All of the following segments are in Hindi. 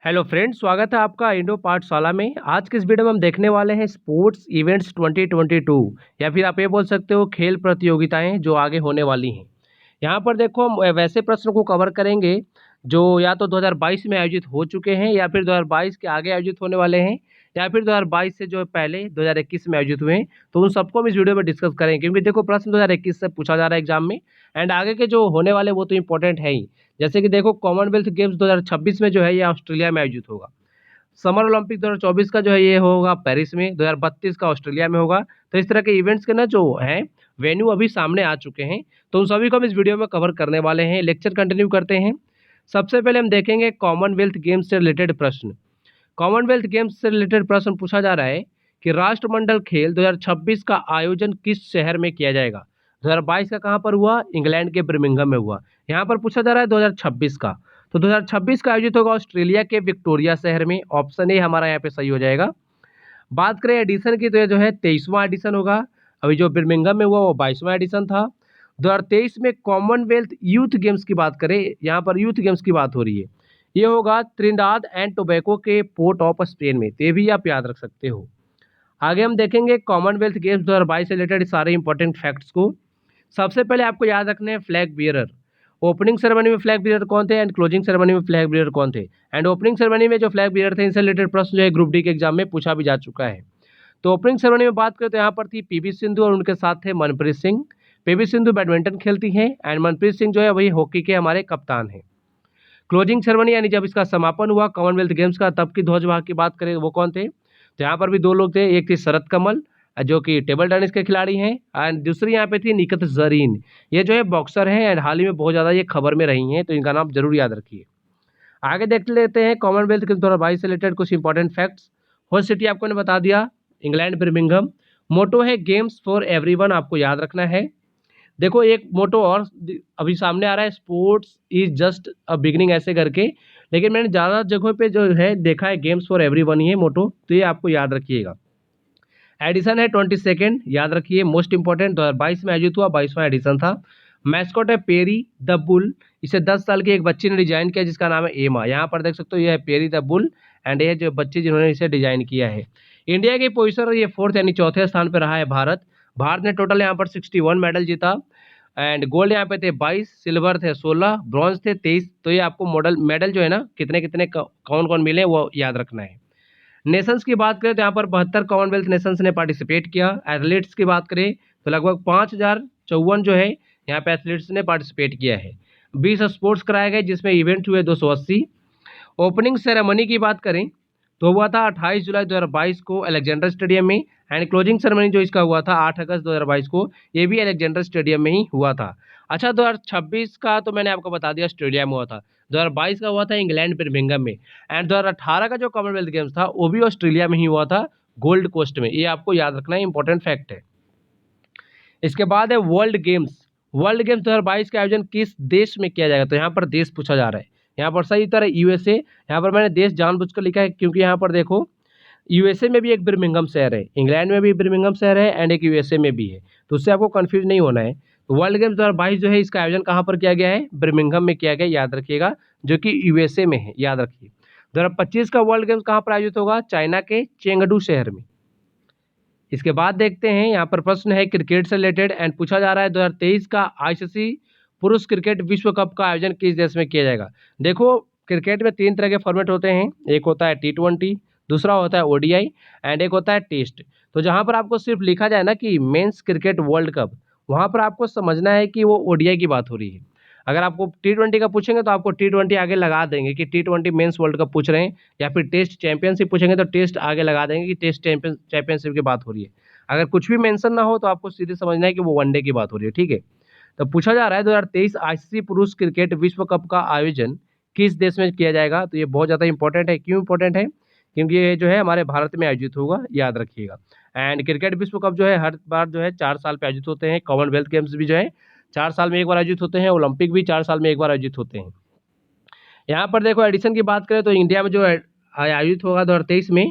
हेलो फ्रेंड्स, स्वागत है आपका इंडो पाठशाला में। आज के इस वीडियो में हम देखने वाले हैं स्पोर्ट्स इवेंट्स 2022 या फिर आप ये बोल सकते हो खेल प्रतियोगिताएं जो आगे होने वाली हैं। यहाँ पर देखो हम वैसे प्रश्न को कवर करेंगे जो या तो 2022 में आयोजित हो चुके हैं या फिर 2022 के आगे आयोजित होने वाले हैं या फिर 2022 से जो पहले 2021 में आयोजित हुए हैं। तो उन सबको हम इस वीडियो में डिस्कस करेंगे क्योंकि देखो प्रश्न 2021 से पूछा जा रहा है एग्जाम में एंड आगे के जो होने वाले वो तो इंपॉर्टेंट है ही। जैसे कि देखो कॉमनवेल्थ गेम्स 2026 में जो है ये ऑस्ट्रेलिया में आयोजित होगा। समर ओलंपिक 2024 का जो है ये होगा पेरिस में, 2032 का ऑस्ट्रेलिया में होगा। तो इस तरह के इवेंट्स के ना जो हैं वेन्यू अभी सामने आ चुके हैं, तो उन सभी को हम इस वीडियो में कवर करने वाले हैं। लेक्चर कंटिन्यू करते हैं। सबसे पहले हम देखेंगे कॉमनवेल्थ गेम्स से रिलेटेड प्रश्न। कॉमनवेल्थ गेम्स से रिलेटेड प्रश्न पूछा जा रहा है कि राष्ट्रमंडल खेल 2026 का आयोजन किस शहर में किया जाएगा। 2022 का कहाँ पर हुआ? इंग्लैंड के बर्मिंघम में हुआ। यहाँ पर पूछा जा रहा है 2026 का, तो 2026 का आयोजित होगा ऑस्ट्रेलिया के विक्टोरिया शहर में। ऑप्शन ए हमारा यहाँ पे सही हो जाएगा। बात करें एडिशन की तो ये जो है 23वां एडिशन होगा। अभी जो बर्मिंघम में हुआ वो 22वां एडिशन था। 2023 में कॉमनवेल्थ यूथ गेम्स की बात करें, यहाँ पर यूथ गेम्स की बात हो रही है, ये होगा त्रिनिदाद एंड टोबैको के पोर्ट ऑफ स्पेन में। तो ये भी आप याद रख सकते हो। आगे हम देखेंगे कॉमनवेल्थ गेम्स 2022 से रिलेटेड सारे इंपॉर्टेंट फैक्ट्स को। सबसे पहले आपको याद रखने हैं फ्लैग बियरर। ओपनिंग सेरेमनी में फ्लैग बियरर कौन थे एंड क्लोजिंग सेरेमनी में फ्लैग बियरर कौन थे। एंड ओपनिंग सेरेमनी में जो फ्लैग बियरर थे इनसे रिलेटेड प्रश्न जो है ग्रुप डी के एग्जाम में पूछा भी जा चुका है। तो ओपनिंग सेरेमनी में बात करें तो यहाँ पर थी पीवी सिंधु और उनके साथ थे मनप्रीत सिंह। पीवी सिंधु बैडमिंटन खेलती हैं एंड मनप्रीत सिंह जो है वही हॉकी के हमारे कप्तान हैं। क्लोजिंग सेरेमनी यानी जब इसका समापन हुआ कॉमनवेल्थ गेम्स का, तब की ध्वजवाहक की बात करें वो कौन थे, तो यहाँ पर भी दो लोग थे। एक थी शरद कमल जो कि टेबल टेनिस के खिलाड़ी हैं एंड दूसरी यहाँ पे थी निकत जरीन, ये जो है बॉक्सर हैं एंड हाल ही में बहुत ज़्यादा ये खबर में रही हैं, तो इनका नाम जरूर याद रखिए। आगे देख लेते हैं कॉमनवेल्थ गेम्स 2022 से रिलेटेड कुछ इंपॉर्टेंट फैक्ट्स। होस्ट सिटी आपको ने बता दिया इंग्लैंड बर्मिंघम। मोटो है गेम्स फॉर एवरीवन, आपको याद रखना है। देखो एक मोटो और अभी सामने आ रहा है, sports is just a beginning ऐसे करके, लेकिन मैंने ज़्यादा जगहों पे जो है देखा है गेम्स फॉर एवरीवन ही है मोटो, तो ये आपको याद रखिएगा। एडिशन है 22, याद रखिए मोस्ट इंपॉर्टेंट। 2022 में आयोजित हुआ, 22वां एडिशन था। मैस्कॉट है पेरी द बुल, इसे 10 साल की एक बच्ची ने डिजाइन किया जिसका नाम है एमा। यहाँ पर देख सकते हो ये है पेरी द बुल एंड ये जो बच्ची जिन्होंने इसे डिजाइन किया है। इंडिया की पोजीशन ये 4th यानी चौथे स्थान पर रहा है भारत। भारत ने टोटल यहाँ पर 61 मेडल जीता एंड गोल्ड यहाँ पे थे 22, सिल्वर थे 16, ब्रॉन्ज थे 23। तो ये आपको मॉडल मेडल जो है ना कितने कितने कौन कौन मिले वो याद रखना है। नेशंस की बात करें तो यहाँ पर 72 कॉमनवेल्थ नेशंस ने पार्टिसिपेट किया। एथलीट्स की बात करें तो लगभग 5054 जो है यहाँ पे एथलीट्स ने पार्टिसिपेट किया है। 20 स्पोर्ट्स कराए गए जिसमें इवेंट हुए 280। ओपनिंग सेरेमनी की बात करें तो हुआ था 28 जुलाई 2022 को अलेक्जेंडर स्टेडियम में एंड क्लोजिंग सेरेमनी जो इसका हुआ था 8 अगस्त 2022 को, ये भी अलेक्जेंडर स्टेडियम में ही हुआ था। अच्छा 2026 का तो मैंने आपको बता दिया ऑस्ट्रेलिया में हुआ था। 2022 का हुआ था इंग्लैंड बर्मिंघम में एंड 2018 का जो कॉमनवेल्थ गेम्स था वो भी ऑस्ट्रेलिया में ही हुआ था, गोल्ड कोस्ट में। ये आपको याद रखना है, इंपॉर्टेंट फैक्ट है। इसके बाद है वर्ल्ड गेम्स। वर्ल्ड गेम्स 2022 का आयोजन किस देश में किया जाएगा, तो यहाँ पर देश पूछा जा रहा है। यहाँ पर सही उत्तर है यूएसए। यहाँ पर मैंने देश जानबूझकर लिखा है क्योंकि यहाँ पर देखो यूएसए में भी एक बर्मिंघम शहर है, इंग्लैंड में भी बर्मिंघम शहर है एंड एक यूएसए में भी है, तो उससे आपको कंफ्यूज नहीं होना है। तो वर्ल्ड गेम्स 2022 जो है इसका आयोजन कहाँ पर किया गया है? बर्मिंघम में किया गया, याद रखिएगा, जो कि यूएसए में है, याद रखिए। 2025 का वर्ल्ड गेम्स कहाँ पर आयोजित होगा? चाइना के चेंगडू शहर में। इसके बाद देखते हैं यहाँ पर प्रश्न है क्रिकेट से रिलेटेड एंड पूछा जा रहा है 2023 का आईसीसी पुरुष क्रिकेट विश्व कप का आयोजन किस देश में किया जाएगा। देखो क्रिकेट में 3 तरह के फॉर्मेट होते हैं, एक होता है T20, दूसरा होता है ओडीआई एंड एक होता है टेस्ट। तो जहाँ पर आपको सिर्फ लिखा जाए ना कि मेंस क्रिकेट वर्ल्ड कप, वहाँ पर आपको समझना है कि वो ओडीआई की बात हो रही है। अगर आपको T20 का पूछेंगे तो आपको T20 आगे लगा देंगे कि T20 मेंस वर्ल्ड कप पूछ रहे हैं, या फिर टेस्ट चैंपियनशिप पूछेंगे तो टेस्ट आगे लगा देंगे कि टेस्ट चैंपियनशिप की बात हो रही है। अगर कुछ भी मेंशन ना हो तो आपको सीधे समझना है कि वो वनडे की बात हो रही है, ठीक है। तो पूछा जा रहा है 2023 आईसीसी पुरुष क्रिकेट विश्व कप का आयोजन किस देश में किया जाएगा। तो ये बहुत ज़्यादा इंपॉर्टेंट है। क्यों इंपॉर्टेंट है? क्योंकि ये जो है हमारे भारत में आयोजित होगा, याद रखिएगा। एंड क्रिकेट विश्व कप जो है हर बार जो है 4 साल पे आयोजित होते हैं। कॉमनवेल्थ गेम्स भी जो है 4 साल में एक बार आयोजित होते हैं। ओलंपिक भी 4 साल में एक बार आयोजित होते हैं। यहाँ पर देखो एडिशन की बात करें तो इंडिया में जो आयोजित होगा 2023 में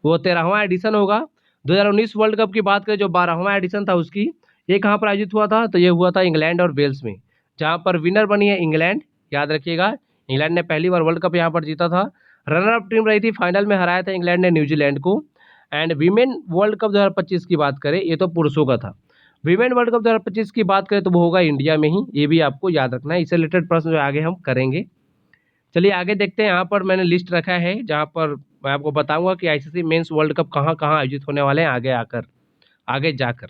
वो 13वां एडिशन होगा। 2019 वर्ल्ड कप की बात करें जो 12वां एडिशन था उसकी, ये कहाँ पर आयोजित हुआ था? तो ये हुआ था इंग्लैंड और वेल्स में, जहाँ पर विनर बनी है इंग्लैंड, याद रखिएगा। इंग्लैंड ने पहली बार वर्ल्ड कप यहाँ पर जीता था रनर अप टीम रही थी, फाइनल में हराया था इंग्लैंड ने न्यूजीलैंड को। एंड वीमेन वर्ल्ड कप 2025 की बात करें, ये तो पुरुषों का था। वीमेन वर्ल्ड कप 2025 की बात करें तो वो होगा इंडिया में ही, ये भी आपको याद रखना है। इससे रिलेटेड प्रश्न जो आगे हम करेंगे। चलिए आगे देखते हैं। यहाँ पर मैंने लिस्ट रखा है जहाँ पर मैं आपको बताऊंगा कि आईसीसी मेंस वर्ल्ड कप कहाँ कहाँ आयोजित होने वाले हैं आगे जाकर।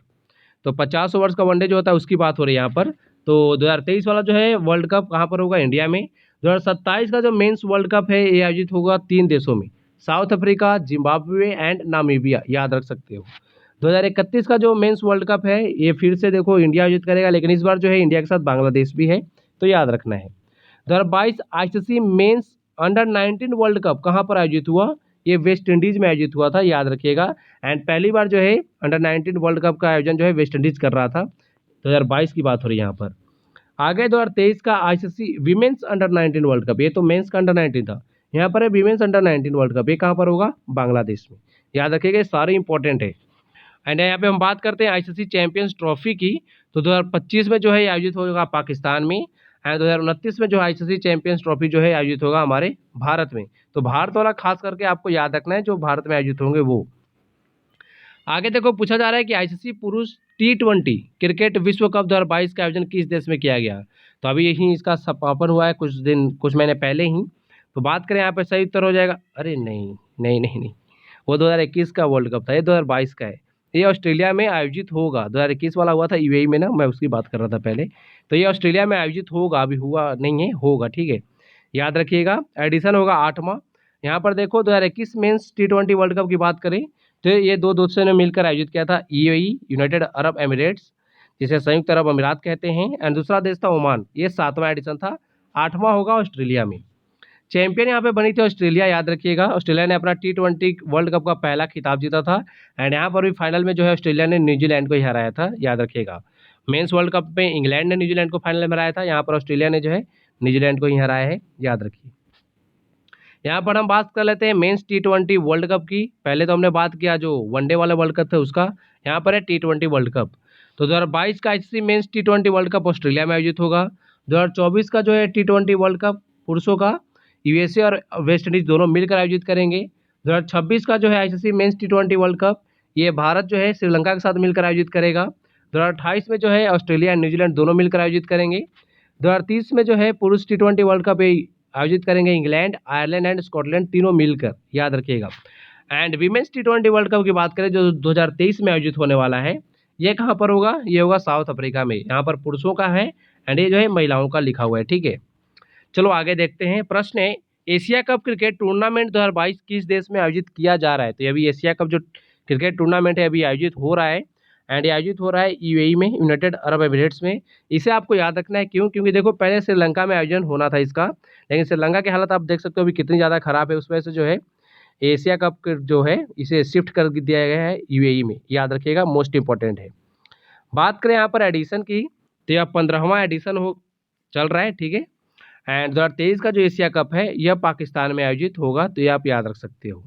तो 50 ओवर्स का वनडे जो होता है उसकी बात हो रही है यहाँ पर। तो 2023 वाला जो है वर्ल्ड कप कहाँ पर होगा, इंडिया में। 2027 का जो मेंस वर्ल्ड कप है ये आयोजित होगा 3 देशों में, south Africa, Zimbabwe and Namibia, याद रख सकते हो। 2031 का जो मेंस वर्ल्ड कप है ये फिर से देखो इंडिया आयोजित करेगा, लेकिन इस बार जो है इंडिया के साथ बांग्लादेश भी है, तो याद रखना है। 2022 ICC men's under 19 world cup कहाँ पर आयोजित हुआ, ये वेस्ट इंडीज में आयोजित हुआ था, याद रखिएगा। एंड पहली बार जो है अंडर 19 वर्ल्ड कप का आयोजन जो है वेस्ट इंडीज कर रहा था। 2022 की बात हो रही है यहाँ पर। आगे 2023 का ICC women's under 19 world cup, ये तो मेंस का अंडर 19 था, यहाँ पर है विमेंस अंडर 19 वर्ल्ड कप, ये कहाँ पर होगा, बांग्लादेश में। याद रखिएगा, सारे इंपॉर्टेंट है। एंड यहाँ पे हम बात करते हैं आईसीसी चैंपियंस ट्रॉफी की। तो 2025 में जो है आयोजित होगा पाकिस्तान में, एंड 2029 में जो आईसीसी चैंपियंस ट्रॉफी जो है आयोजित होगा हमारे भारत में। तो भारत वाला खास करके आपको याद रखना है, जो भारत में आयोजित होंगे वो। आगे देखो पूछा जा रहा है कि आईसीसी पुरुष T20 क्रिकेट विश्व कप 2022 का आयोजन किस देश में किया गया। तो अभी यही इसका समापन हुआ है कुछ महीने पहले ही। तो बात करें यहाँ पे सही उत्तर हो जाएगा, अरे नहीं नहीं नहीं नहीं, वो 2021 का वर्ल्ड कप था, ये 2022 का है। ये ऑस्ट्रेलिया में आयोजित होगा। 2021 वाला हुआ था यूएई में ना, मैं उसकी बात कर रहा था पहले। तो ये ऑस्ट्रेलिया में आयोजित होगा, अभी हुआ नहीं है, होगा, ठीक है, याद रखिएगा। एडिशन होगा 8वां। यहाँ पर देखो 2021 मेंस T20 वर्ल्ड कप की बात करें तो ये दो देशों ने मिलकर आयोजित किया था, यूएई यूनाइटेड अरब एमिरेट्स, जिसे संयुक्त अरब अमीरात कहते हैं, एंड दूसरा देश था ओमान, ये 7वां एडिशन था। 8वां होगा ऑस्ट्रेलिया में। चैंपियन यहाँ पे बनी थी ऑस्ट्रेलिया, याद रखिएगा। ऑस्ट्रेलिया ने अपना T20 वर्ल्ड कप का पहला खिताब जीता था। एंड यहाँ पर भी फाइनल में जो है ऑस्ट्रेलिया ने न्यूजीलैंड को ही हराया था, याद रखिएगा। मेंस वर्ल्ड कप में इंग्लैंड ने न्यूजीलैंड को फाइनल में हराया था, यहाँ पर ऑस्ट्रेलिया ने जो है न्यूजीलैंड को ही हराया है, याद रखिए। यहाँ पर हम बात कर लेते हैं मेंस T20 वर्ल्ड कप की। पहले तो हमने बात किया जो वनडे वाला वर्ल्ड कप था उसका, यहाँ पर है T20 वर्ल्ड कप। तो 2022 का ICC men's T20 world cup Australia में आयोजित होगा। 2024 का जो है T20 वर्ल्ड कप पुरुषों का यूएसए और वेस्ट इंडीज दोनों मिलकर आयोजित करेंगे। 2026 का जो है ICC men's T20 world cup, ये भारत जो है श्रीलंका के साथ मिलकर आयोजित करेगा। 2028 में जो है ऑस्ट्रेलिया एंड न्यूजीलैंड दोनों मिलकर आयोजित करेंगे। 2030 में जो है पुरुष T20 वर्ल्ड कप आयोजित करेंगे इंग्लैंड, आयरलैंड एंड स्कॉटलैंड तीनों मिलकर, याद रखिएगा। And women's T20 world cup की बात करें जो 2023 में आयोजित होने वाला है, ये कहाँ पर होगा, ये होगा साउथ अफ्रीका में। यहाँ पर पुरुषों का है एंड ये जो है महिलाओं का लिखा हुआ है, ठीक है। चलो आगे देखते हैं। प्रश्न है एशिया कप क्रिकेट टूर्नामेंट 2022 किस देश में आयोजित किया जा रहा है। तो ये अभी एशिया कप जो क्रिकेट टूर्नामेंट है अभी आयोजित हो रहा है, एंड ये आयोजित हो रहा है यूएई में, यूनाइटेड अरब एमिरेट्स में। इसे आपको याद रखना है, क्यों, क्योंकि देखो पहले श्रीलंका में आयोजन होना था इसका, लेकिन श्रीलंका की हालत आप देख सकते हो अभी कितनी ज़्यादा खराब है, उस वजह से जो है एशिया कप जो है इसे शिफ्ट कर दिया गया है यूएई में, याद रखिएगा, मोस्ट इंपॉर्टेंट है। बात करें यहाँ पर एडिशन की, तो यह 15वां एडिशन हो चल रहा है, ठीक है। एंड 2023 का जो एशिया कप है यह पाकिस्तान में आयोजित होगा, तो ये आप याद रख सकते हो।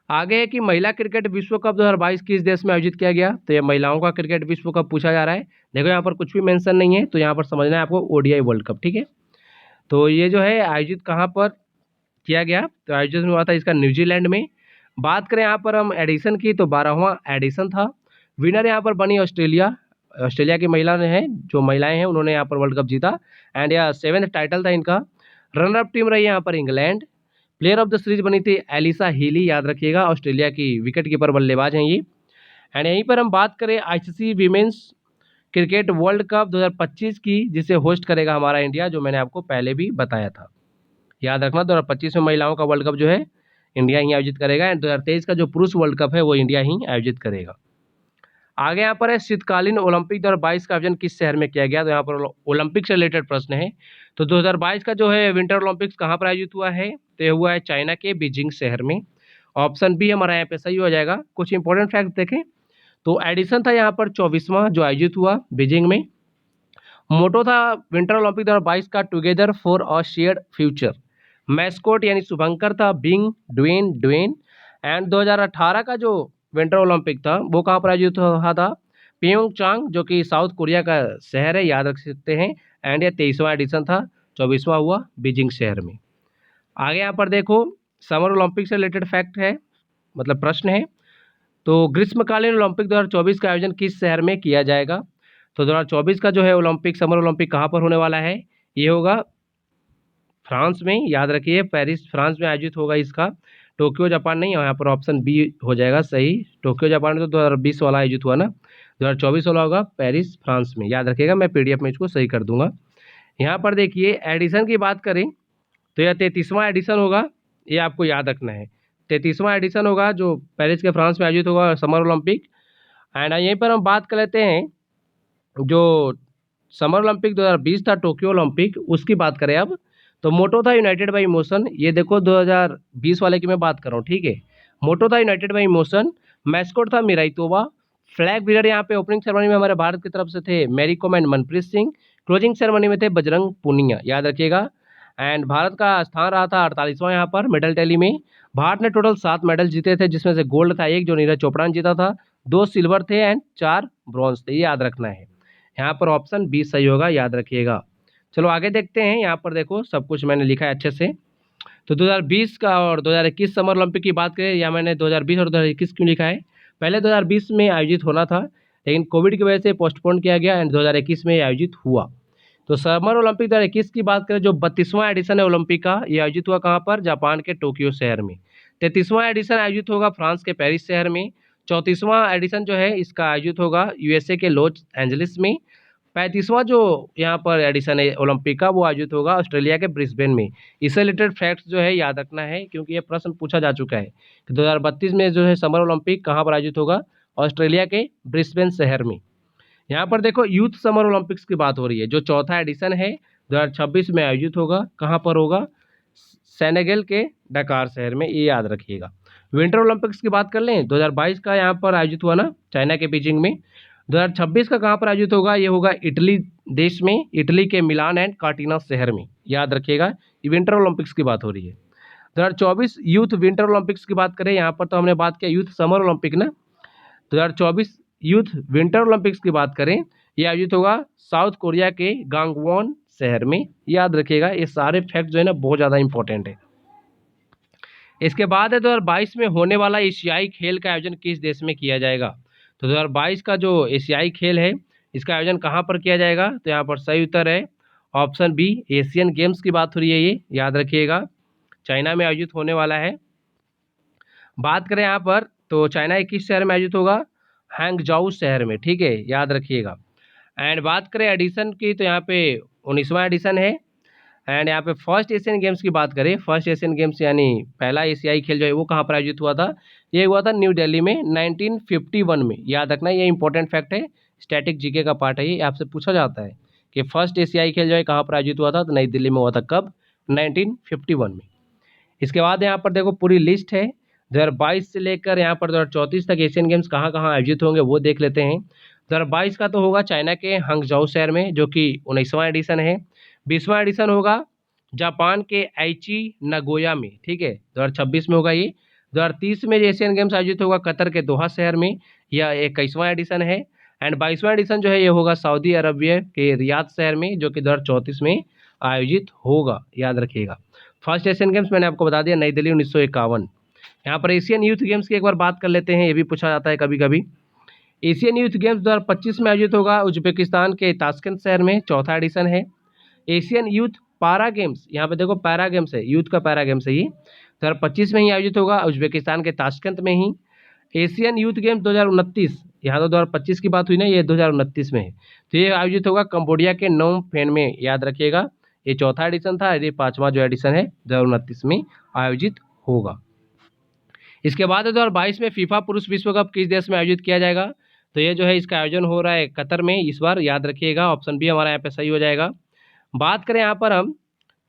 आगे है कि महिला क्रिकेट विश्व कप 2022 किस देश में आयोजित किया गया। तो ये महिलाओं का क्रिकेट विश्व कप पूछा जा रहा है। देखो यहाँ पर कुछ भी मेंशन नहीं है, तो यहाँ पर समझना है आपको ओडीआई वर्ल्ड कप, ठीक है। तो ये जो है आयोजित कहाँ पर किया गया, तो आयोजित हुआ था इसका न्यूजीलैंड में। बात करें यहाँ पर हम एडिशन की, तो 12वां एडिशन था। विनर यहाँ पर बनी ऑस्ट्रेलिया। ऑस्ट्रेलिया की महिला ने है, जो महिलाएं हैं उन्होंने यहाँ पर वर्ल्ड कप जीता, एंड यह 7th टाइटल था इनका। रनर अप टीम रही यहाँ पर England. Player of the series बनी थी एलिसा हीली, याद रखिएगा, ऑस्ट्रेलिया की विकेट कीपर बल्लेबाज हैं ये। एंड यहीं पर हम बात करें ICC women's cricket world cup 2025 की, जिसे होस्ट करेगा हमारा इंडिया, जो मैंने आपको पहले भी बताया था, याद रखना। 2025 में महिलाओं का वर्ल्ड कप जो है इंडिया ही आयोजित करेगा, एंड 2023 का जो पुरुष वर्ल्ड कप है वो इंडिया ही आयोजित करेगा। आगे यहाँ पर है शीतकालीन ओलंपिक 2022 का आयोजन किस शहर में किया गया। तो यहाँ पर ओलंपिक से रिलेटेड प्रश्न है। तो 2022 का जो है विंटर ओलंपिक्स कहाँ पर आयोजित हुआ है, तो ये हुआ है चाइना के बीजिंग शहर में। ऑप्शन बी हमारा यहाँ पे सही हो जाएगा। कुछ इंपॉर्टेंट फैक्ट देखें तो एडिशन था यहाँ पर 24वां जो आयोजित हुआ बीजिंग में। मोटो था विंटर ओलंपिक 2022 का together for a shared future. Mascot यानी शुभंकर था बिंग ड्वेन ड्वेन। एंड 2018 का जो विंटर ओलंपिक था वो कहाँ पर आयोजित हुआ था, प्योंगचांग, जो कि साउथ कोरिया का शहर है, याद रख सकते हैं। एंड ये 23वां एडिशन था, 24वां हुआ बीजिंग शहर में। आगे यहाँ पर देखो समर ओलंपिक से रिलेटेड फैक्ट है, मतलब प्रश्न है। तो ग्रीष्मकालीन ओलंपिक 2024 का आयोजन किस शहर में किया जाएगा? तो 2024 का जो है ओलंपिक, समर ओलंपिक कहाँ पर होने वाला है? ये होगा फ्रांस में, याद रखिए पेरिस फ्रांस में आयोजित होगा इसका। टोक्यो जापान नहीं, यहाँ पर ऑप्शन बी हो जाएगा सही। टोक्यो जापान में तो 2020 वाला आयोजित हुआ ना, 2024 वाला होगा पेरिस फ्रांस में, याद रखिएगा। मैं पीडीएफ में इसको सही कर दूंगा। यहाँ पर देखिए एडिशन की बात करें तो यह 33वां एडिशन होगा, ये आपको याद रखना है। 33वां एडिशन होगा जो पेरिस के फ्रांस में आयोजित होगा समर ओलंपिक। एंड यहीं पर हम बात कर लेते हैं जो समर ओलंपिक 2020 था टोक्यो ओलंपिक, उसकी बात करें अब। तो मोटो था यूनाइटेड बाई इमोशन, ये देखो 2020 वाले की मैं बात कर रहा हूँ, ठीक है। मोटो था यूनाइटेड बाई इमोशन, मैस्कोट था मिराई तोबा, फ्लैग बीरर यहाँ पे ओपनिंग सेरेमनी में हमारे भारत की तरफ से थे Mary Kom and Manpreet Singh, closing ceremony में थे बजरंग पुनिया, याद रखिएगा। एंड भारत का स्थान रहा था 48वां यहाँ पर मेडल टैली में। भारत ने टोटल 7 मेडल जीते थे, जिसमें से गोल्ड था 1 जो नीरज चोपड़ा ने जीता था, 2 सिल्वर थे एंड 4 ब्रॉन्ज थे, ये याद रखना है। यहाँ पर ऑप्शन बी सही होगा, याद रखिएगा। चलो आगे देखते हैं, यहाँ पर देखो सब कुछ मैंने लिखा है अच्छे से। तो 2020 का और 2021 समर ओलंपिक की बात करें, या मैंने 2020 और 2021 क्यों लिखा है? पहले 2020 में आयोजित होना था, लेकिन कोविड की वजह से पोस्टपोन किया गया एंड 2021 में आयोजित हुआ। तो समर ओलंपिक 2021 की बात करें, जो 32वां एडिशन है ओलंपिक का, ये आयोजित हुआ कहाँ पर? जापान के टोक्यो शहर में। 33वां एडिशन आयोजित होगा फ्रांस के पेरिस शहर में। 34वां एडिशन जो है इसका आयोजित होगा यूएसए के लॉस एंजलिस में। 35वां जो यहाँ पर एडिशन है ओलंपिक का, वो आयोजित होगा ऑस्ट्रेलिया के ब्रिस्बेन में। इससे रिलेटेड फैक्ट्स जो है याद रखना है, क्योंकि ये प्रश्न पूछा जा चुका है कि 2032 में जो है समर ओलंपिक कहाँ पर आयोजित होगा? ऑस्ट्रेलिया के ब्रिस्बेन शहर में। यहाँ पर देखो यूथ समर ओलंपिक्स की बात हो रही है, जो चौथा एडिशन है 2026 में आयोजित होगा। कहाँ पर होगा? सेनेगल के डकार शहर में, ये याद रखिएगा। विंटर ओलंपिक्स की बात कर लें, 2022 का यहाँ पर आयोजित हुआ ना, चाइना के बीजिंग में। 2026 का कहाँ पर आयोजित होगा? ये होगा इटली देश में, इटली के मिलान एंड कार्टिना शहर में, याद रखिएगा। ये विंटर ओलंपिक्स की बात हो रही है। 2024 यूथ विंटर ओलंपिक्स की बात करें, यहाँ पर तो हमने बात किया यूथ समर ओलंपिक ना। 2024 यूथ विंटर ओलंपिक्स की बात करें, ये आयोजित होगा साउथ कोरिया के गांगवॉन शहर में, याद रखिएगा। ये सारे फैक्ट जो है ना बहुत ज़्यादा इंपॉर्टेंट है। इसके बाद है 2022 में होने वाला एशियाई खेल का आयोजन किस देश में किया जाएगा? तो 2022 का जो एशियाई खेल है इसका आयोजन कहाँ पर किया जाएगा? तो यहाँ पर सही उत्तर है ऑप्शन बी, एशियन गेम्स की बात हो रही है, ये याद रखिएगा। चाइना में आयोजित होने वाला है। बात करें यहाँ पर तो चाइना के किस शहर में आयोजित होगा? हैंगजाऊ शहर में, ठीक है, याद रखिएगा। एंड बात करें एडिशन की, तो यहाँ पे 19वां एडिशन है। एंड यहाँ पे फर्स्ट एशियन गेम्स की बात करें, फर्स्ट एशियन गेम्स यानी पहला एशियाई खेल जो है वो कहाँ पर आयोजित हुआ था? ये हुआ था न्यू दिल्ली में 1951 में, याद रखना। ये इंपॉर्टेंट फैक्ट है, स्टैटिक जीके का पार्ट है, ये आपसे पूछा जाता है कि फर्स्ट एशियाई खेल जो है कहाँ पर आयोजित हुआ था? तो नई दिल्ली में हुआ था। कब? 1951 में। इसके बाद यहाँ पर देखो पूरी लिस्ट है 2022 से लेकर यहाँ पर 2034 तक एशियन गेम्स कहाँ कहाँ आयोजित होंगे वो देख लेते हैं। 2022 का तो होगा चाइना के हंगझाऊ शहर में, जो कि 19वां एडिशन है। 20वां एडिशन होगा जापान के आइची नगोया में, ठीक है, 2026 में होगा ये। 2030 में एशियन गेम्स आयोजित होगा कतर के दोहा शहर में, यह 21वां एडिशन है। एंड 22वां एडिशन जो है ये होगा सऊदी अरबिया के रियाद शहर में, जो कि 2034 में आयोजित होगा, याद रखिएगा। फर्स्ट एशियन गेम्स मैंने आपको बता दिया नई दिल्ली 1951। यहाँ पर एशियन यूथ गेम्स की एक बार बात कर लेते हैं, ये भी पूछा जाता है कभी कभी। एशियन यूथ गेम्स 2025 में आयोजित होगा उज्बेकिस्तान के ताशकंद शहर में, चौथा एडिशन है। एशियन यूथ पारा गेम्स, यहाँ पे देखो पैरा गेम्स है, यूथ का पैरा गेम्स है, ये 2025 में ही आयोजित होगा उज्बेकिस्तान के ताशकंद में ही। एशियन यूथ गेम्स 2029, यहाँ तो 2025 की बात हुई ना, ये 2029 में है, तो ये आयोजित होगा कंबोडिया के नोम फेन में, याद रखिएगा। ये चौथा एडिशन था, ये 5वां जो एडिशन है 2029 में आयोजित होगा। इसके बाद 2022 में फीफा पुरुष विश्व कप किस देश में आयोजित किया जाएगा? तो ये जो है इसका आयोजन हो रहा है कतर में इस बार, याद रखिएगा। ऑप्शन बी हमारा यहाँ पे सही हो जाएगा। बात करें यहाँ पर हम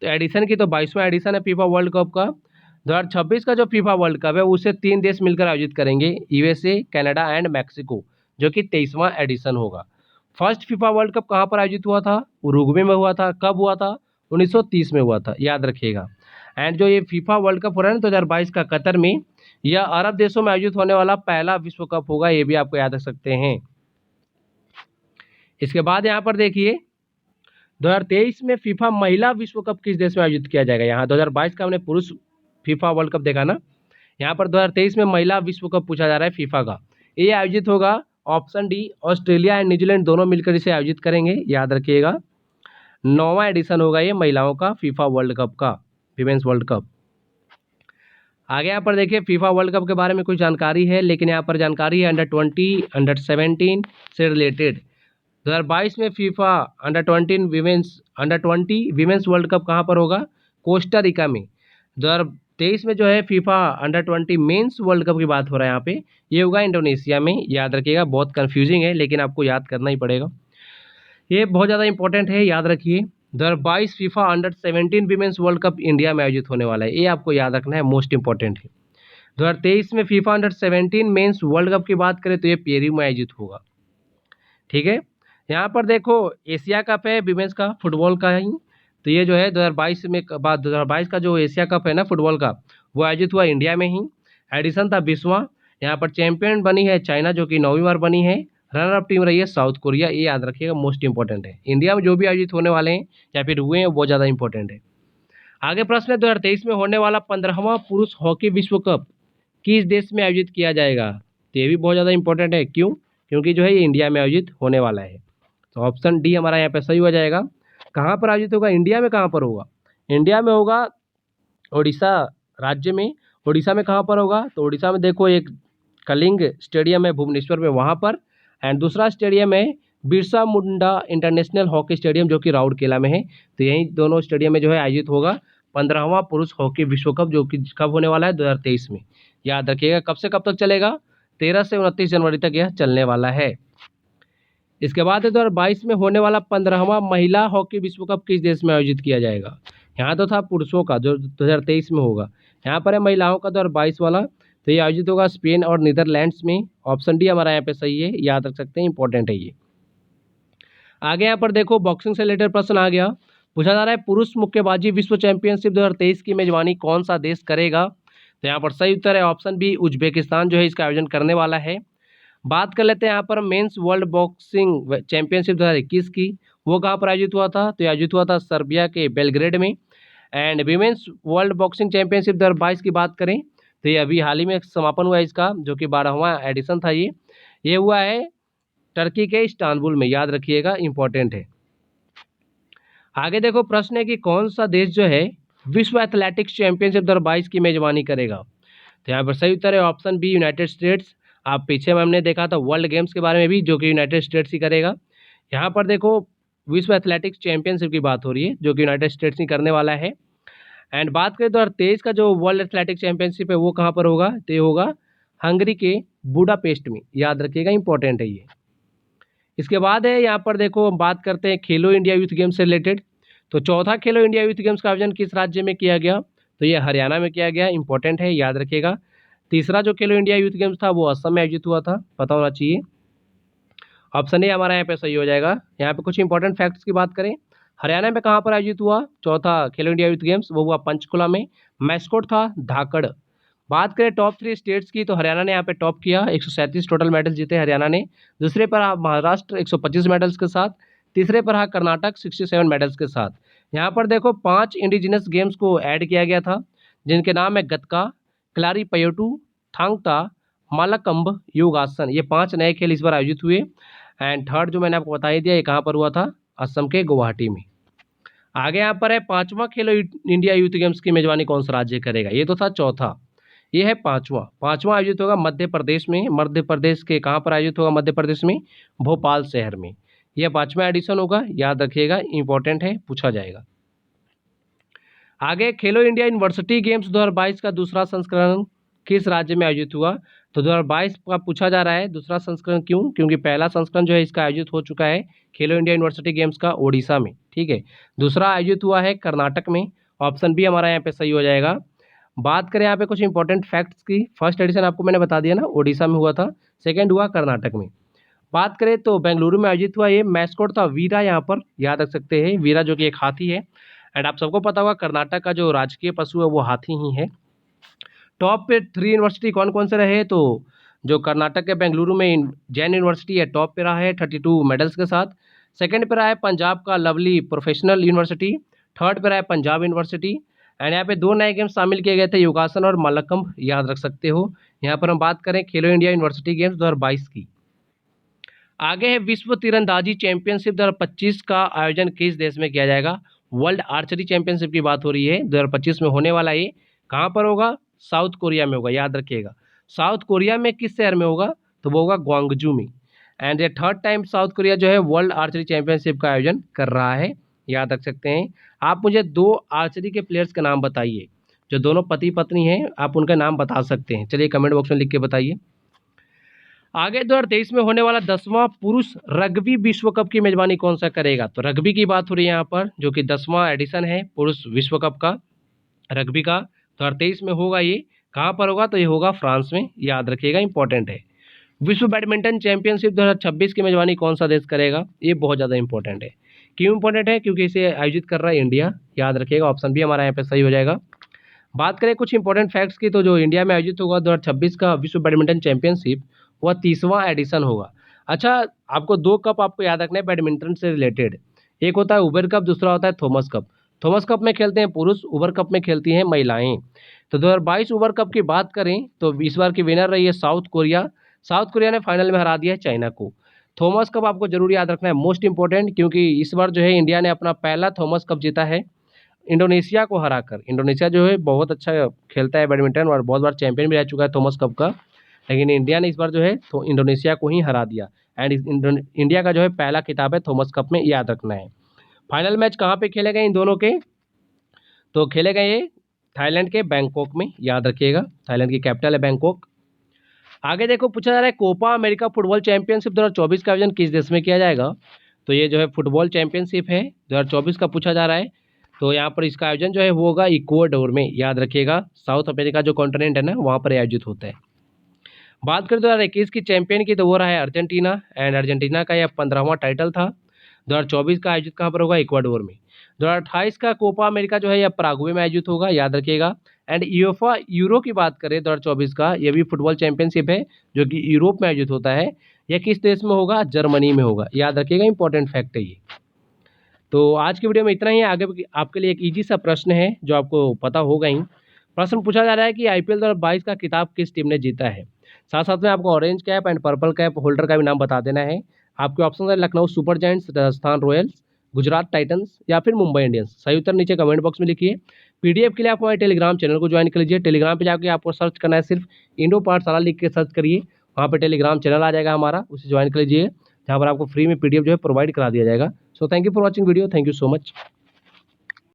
तो एडिशन की, तो 22वां एडिशन है फीफा वर्ल्ड कप का। 2026 का जो फीफा वर्ल्ड कप है उसे 3 देश मिलकर आयोजित करेंगे, यूएसए, कनाडा एंड मैक्सिको, जो कि 23वां एडिशन होगा। फर्स्ट फीफा वर्ल्ड कप कहाँ पर आयोजित हुआ था? उरुग्वे में हुआ था। कब हुआ था? 1930 में हुआ था, याद रखिएगा। एंड जो ये फीफा वर्ल्ड कप हो रहा है ना 2022 का कतर में, यह अरब देशों में आयोजित होने वाला पहला विश्व कप होगा, ये भी आपको याद रख सकते हैं। इसके बाद यहाँ पर देखिए 2023 में फीफा महिला विश्व कप किस देश में आयोजित किया जाएगा? यहाँ 2022 का हमने पुरुष फीफा वर्ल्ड कप देखा ना, यहाँ पर 2023 में महिला विश्व कप पूछा जा रहा है फीफा का। ये आयोजित होगा option D, Australia and New Zealand दोनों मिलकर इसे आयोजित करेंगे, याद रखिएगा। 9वां एडिशन होगा ये महिलाओं का फीफा वर्ल्ड कप का, विमेंस वर्ल्ड कप। आगे यहाँ पर देखिए फीफा वर्ल्ड कप के बारे में कुछ जानकारी है, लेकिन यहाँ पर जानकारी है अंडर 20, अंडर 17 से रिलेटेड। 2022 में FIFA under 20 women's world cup कहाँ पर होगा? कोस्टा रिका में। 2023 में जो है FIFA under 20 mains world cup की बात हो रहा है यहाँ पे, ये होगा इंडोनेशिया में, याद रखिएगा। बहुत कंफ्यूजिंग है लेकिन आपको याद करना ही पड़ेगा, ये बहुत ज़्यादा इंपॉर्टेंट है, याद रखिए। 2022 FIFA under 17 women's world cup India में आयोजित होने वाला है, ये आपको याद रखना है, मोस्ट इंपॉर्टेंट है। 2023 में FIFA under 17 mains world cup की बात करें तो ये पेरू में आयोजित होगा, ठीक है। यहाँ पर देखो एशिया कप है विमेंस का, फुटबॉल का ही, तो ये जो है 2022 में बाद 2022 का जो एशिया कप है ना फुटबॉल का, वो आयोजित हुआ इंडिया में ही। एडिशन था 20वां। यहाँ पर चैंपियन बनी है चाइना, जो कि 9वीं बार बनी है। रनर अप टीम रही है साउथ कोरिया, ये याद रखिएगा, मोस्ट इंपॉर्टेंट है। इंडिया में जो भी आयोजित होने वाले हैं या फिर हुए हैं वो ज़्यादा इंपॉर्टेंट है। आगे प्रश्न है 2023 में होने वाला 15वां पुरुष हॉकी विश्व कप किस देश में आयोजित किया जाएगा? तो ये भी बहुत ज़्यादा इंपॉर्टेंट है, क्यों? क्योंकि जो है ये इंडिया में आयोजित होने वाला है, तो ऑप्शन डी हमारा यहाँ पे सही हो जाएगा। कहाँ पर आयोजित होगा? इंडिया में। कहाँ पर होगा? इंडिया में होगा उड़ीसा राज्य में। उड़ीसा में कहाँ पर होगा? तो उड़ीसा में देखो एक कलिंग स्टेडियम है भुवनेश्वर में, वहाँ पर, एंड दूसरा स्टेडियम है Birsa Munda international hockey stadium, जो कि राउरकेला में है। तो यही दोनों स्टेडियम में जो है आयोजित होगा 15वां पुरुष हॉकी विश्व कप, जो कि कब होने वाला है? 2023 में, याद रखिएगा। कब से कब तक चलेगा? 13 से 29 जनवरी तक यह चलने वाला है। इसके बाद 2022 में होने वाला 15वां महिला हॉकी विश्व कप किस देश में आयोजित किया जाएगा? यहाँ तो था पुरुषों का जो 2023 में होगा, यहाँ पर है महिलाओं का 2022 वाला, तो ये आयोजित होगा स्पेन और नीदरलैंड्स में। ऑप्शन डी हमारा यहाँ पे सही है, याद रख सकते हैं, इंपॉर्टेंट है ये। आगे यहाँ पर देखो बॉक्सिंग से रिलेटेड प्रश्न आ गया, पूछा जा रहा है पुरुष मुक्केबाजी विश्व चैंपियनशिप 2023 की मेजबानी कौन सा देश करेगा? तो यहाँ पर सही उत्तर है ऑप्शन बी, उज्बेकिस्तान जो है इसका आयोजन करने वाला है। बात कर लेते हैं यहाँ पर मेंस वर्ल्ड बॉक्सिंग चैंपियनशिप 2021 की, वो कहाँ पर आयोजित हुआ था? तो आयोजित हुआ था सर्बिया के बेलग्रेड में। And women's world boxing championship 2022 की बात करें तो ये अभी हाल ही में समापन हुआ है इसका, जो कि 12वां एडिशन था। ये हुआ है टर्की के इस्तांबुल में, याद रखिएगा, इंपॉर्टेंट है। आगे देखो प्रश्न है कि कौन सा देश जो है विश्व एथलेटिक्स चैंपियनशिप 2022 की मेजबानी करेगा? तो यहाँ पर सही उत्तर है ऑप्शन बी, यूनाइटेड स्टेट्स। आप पीछे में हमने देखा था वर्ल्ड गेम्स के बारे में भी, जो कि यूनाइटेड स्टेट्स ही करेगा। यहाँ पर देखो विश्व एथलेटिक्स चैंपियनशिप की बात हो रही है, जो कि यूनाइटेड स्टेट्स ही करने वाला है। एंड बात करें 2023 का जो वर्ल्ड एथलेटिक्स चैंपियनशिप है वो कहाँ पर होगा? तो ये होगा हंगरी के बुडापेस्ट में, याद रखिएगा, इंपॉर्टेंट है ये। इसके बाद है यहाँ पर देखो हम बात करते हैं खेलो इंडिया यूथ गेम्स से रिलेटेड। तो चौथा खेलो इंडिया यूथ गेम्स का आयोजन किस राज्य में किया गया? तो ये हरियाणा में किया गया, इंपॉर्टेंट है, याद रखिएगा। तीसरा जो खेलो इंडिया यूथ गेम्स था वो असम में आयोजित हुआ था, पता होना चाहिए। ऑप्शन ए हमारा यहाँ पे सही हो जाएगा। यहाँ पे कुछ इंपॉर्टेंट फैक्ट्स की बात करें, हरियाणा में कहाँ पर आयोजित हुआ चौथा खेलो इंडिया यूथ गेम्स? वो हुआ पंचकुला में। मैस्कोट था धाकड़। बात करें टॉप 3 स्टेट्स की, तो हरियाणा ने यहाँ पे टॉप किया, 137 टोटल मेडल जीते हरियाणा ने। दूसरे पर रहा महाराष्ट्र 125 मेडल्स के साथ। तीसरे पर रहा कर्नाटक 67 मेडल्स के साथ। यहाँ पर देखो 5 इंडिजिनस गेम्स को ऐड किया गया था, जिनके नाम है गतका, क्लारी पयोटू, थांगता, मालाकंब, योगासन। ये 5 नए खेल इस बार आयोजित हुए। एंड थर्ड जो मैंने आपको बता ही दिया, ये कहाँ पर हुआ था? असम के गुवाहाटी में। आगे यहाँ पर है 5वां खेलो इंडिया यूथ गेम्स की मेजबानी कौन सा राज्य करेगा? ये तो था चौथा, ये है 5वां आयोजित होगा मध्य प्रदेश में। मध्य प्रदेश के कहाँ पर आयोजित होगा? मध्य प्रदेश में भोपाल शहर में। यह 5वां एडिशन होगा, याद रखिएगा, इंपॉर्टेंट है, पूछा जाएगा। आगे खेलो इंडिया यूनिवर्सिटी गेम्स 2022 का दूसरा संस्करण किस राज्य में आयोजित हुआ? तो 2022 का पूछा जा रहा है दूसरा संस्करण, क्यों? क्योंकि पहला संस्करण जो है इसका आयोजित हो चुका है खेलो इंडिया यूनिवर्सिटी गेम्स का ओडिशा में, ठीक है। दूसरा आयोजित हुआ है कर्नाटक में। ऑप्शन बी हमारा यहाँ पे सही हो जाएगा। बात करें यहाँ पे कुछ इंपॉर्टेंट फैक्ट्स की, फर्स्ट एडिशन आपको मैंने बता दिया ना, ओडिशा में हुआ था। सेकेंड हुआ कर्नाटक में। बात करें तो बेंगलुरु में आयोजित हुआ, ये मैस्कोट था वीरा, यहाँ पर याद रख सकते हैं, वीरा जो कि एक हाथी है। एंड आप सबको पता होगा कर्नाटक का जो राजकीय पशु है वो हाथी ही है। टॉप पे 3 यूनिवर्सिटी कौन कौन से रहे? तो जो कर्नाटक के बेंगलुरु में जैन यूनिवर्सिटी है टॉप पे रहा है 32 मेडल्स के साथ। सेकंड पे रहा है पंजाब का लवली प्रोफेशनल यूनिवर्सिटी, थर्ड पे रहा है पंजाब यूनिवर्सिटी। एंड यहाँ पे दो नए गेम्स शामिल किए गए थे, योगासन और मल्लखंब, याद रख सकते हो। यहाँ पर हम बात करें खेलो इंडिया यूनिवर्सिटी गेम्स 2022 की। आगे है विश्व तीरंदाजी चैंपियनशिप 2025 का आयोजन किस देश में किया जाएगा? वर्ल्ड आर्चरी चैंपियनशिप की बात हो रही है, 2025 में होने वाला ये कहाँ पर होगा? साउथ कोरिया में होगा, याद रखिएगा। साउथ कोरिया में किस शहर में होगा? तो वो होगा ग्वांगजू में। एंड ये थर्ड टाइम साउथ कोरिया जो है वर्ल्ड आर्चरी चैंपियनशिप का आयोजन कर रहा है, याद रख सकते हैं। आप मुझे दो आर्चरी के प्लेयर्स के नाम बताइए, जो दोनों पति पत्नी हैं, आप उनका नाम बता सकते हैं। चलिए कमेंट बॉक्स में लिख के बताइए। आगे 2023 में होने वाला 10वां पुरुष रग्बी विश्व कप की मेजबानी कौन सा करेगा? तो रग्बी की बात हो रही है यहाँ पर, जो कि 10वां एडिशन है पुरुष विश्व कप का रग्बी का। 2023 में होगा ये, कहाँ पर होगा? तो ये होगा फ्रांस में, याद रखिएगा, इंपॉर्टेंट है। विश्व बैडमिंटन चैंपियनशिप 2026 की मेजबानी कौन सा देश करेगा? ये बहुत ज़्यादा इंपॉर्टेंट है। क्यों इंपॉर्टेंट है? क्योंकि इसे आयोजित कर रहा है इंडिया, याद रखिएगा। ऑप्शन भी हमारा यहाँ पे सही हो जाएगा। बात करें कुछ इंपॉर्टेंट फैक्ट्स की, तो जो इंडिया में आयोजित होगा 2026 का विश्व बैडमिंटन चैंपियनशिप, वह 30वां एडिशन होगा। अच्छा, आपको दो कप आपको याद रखना है बैडमिंटन से रिलेटेड। एक होता है उबेर कप, दूसरा होता है थॉमस कप। थॉमस कप में खेलते हैं पुरुष, उबर कप में खेलती हैं महिलाएं। तो 2022 उबर कप की बात करें तो इस बार की विनर रही है साउथ कोरिया। साउथ कोरिया ने फाइनल में हरा दिया है चाइना को। थॉमस कप आपको जरूर याद रखना है, मोस्ट इंपॉर्टेंट, क्योंकि इस बार जो है इंडिया ने अपना पहला थॉमस कप जीता है इंडोनेशिया को हराकर। इंडोनेशिया जो है बहुत अच्छा खेलता है बैडमिंटन और बहुत बार चैंपियन भी रह चुका है थॉमस कप का, लेकिन इंडिया ने इस बार जो है तो इंडोनेशिया को ही हरा दिया। एंड इंडिया का जो है पहला खिताब है थॉमस कप में, याद रखना है। फाइनल मैच कहाँ पे खेले गए इन दोनों के? तो खेले गए ये थाईलैंड के बैंकॉक में, याद रखिएगा। थाईलैंड की कैपिटल है बैंकॉक। आगे देखो पूछा जा रहा है कोपा अमेरिका फुटबॉल चैंपियनशिप 2024 का आयोजन किस देश में किया जाएगा? तो ये जो है फुटबॉल चैंपियनशिप है 2024 का पूछा जा रहा है। तो यहाँ पर इसका आयोजन जो है वो होगा इक्वाडोर में, याद रखिएगा। साउथ अमेरिका जो कॉन्टिनेंट है ना, वहाँ पर आयोजित होता है। बात करें 2021 की चैंपियन की, तो वो रहा है अर्जेंटीना। एंड अर्जेंटीना का यह 15वां टाइटल था। 2024 का आयोजित कहाँ पर होगा? इक्वाडोर में। 2028 का कोपा अमेरिका जो है यह पराग्वे में आयोजित होगा, याद रखिएगा। एंड यूएफए यूरो की बात करें 2024 का, यह भी फुटबॉल चैंपियनशिप है जो कि यूरोप में आयोजित होता है। यह किस देश में होगा? जर्मनी में होगा, याद रखिएगा, इंपॉर्टेंट फैक्ट है ये। तो आज की वीडियो में इतना ही है। आगे आपके लिए एक इजी सा प्रश्न है जो आपको पता होगा ही। प्रश्न पूछा जा रहा है कि आईपीएल 2022 का खिताब किस टीम ने जीता है? साथ साथ में आपको orange cap and purple cap holder का भी नाम बता देना है। आपके ऑप्शन है Lucknow super giants, Rajasthan Royals, Gujarat Titans या फिर मुंबई इंडियंस। सही उत्तर नीचे कमेंट बॉक्स में लिखिए। पीडीएफ के लिए आप हमारे टेलीग्राम चैनल को ज्वाइन कर लीजिए। टेलीग्राम पे जाके आपको सर्च करना है, सिर्फ इंडो पाठशाला लिख के सर्च करिए, वहाँ पे टेलीग्राम चैनल आ जाएगा हमारा, उसे ज्वाइन कर लीजिए, जहाँ पर आपको फ्री में पीडीएफ जो है प्रोवाइड करा दिया जाएगा। So thank you for watching video, thank you so much.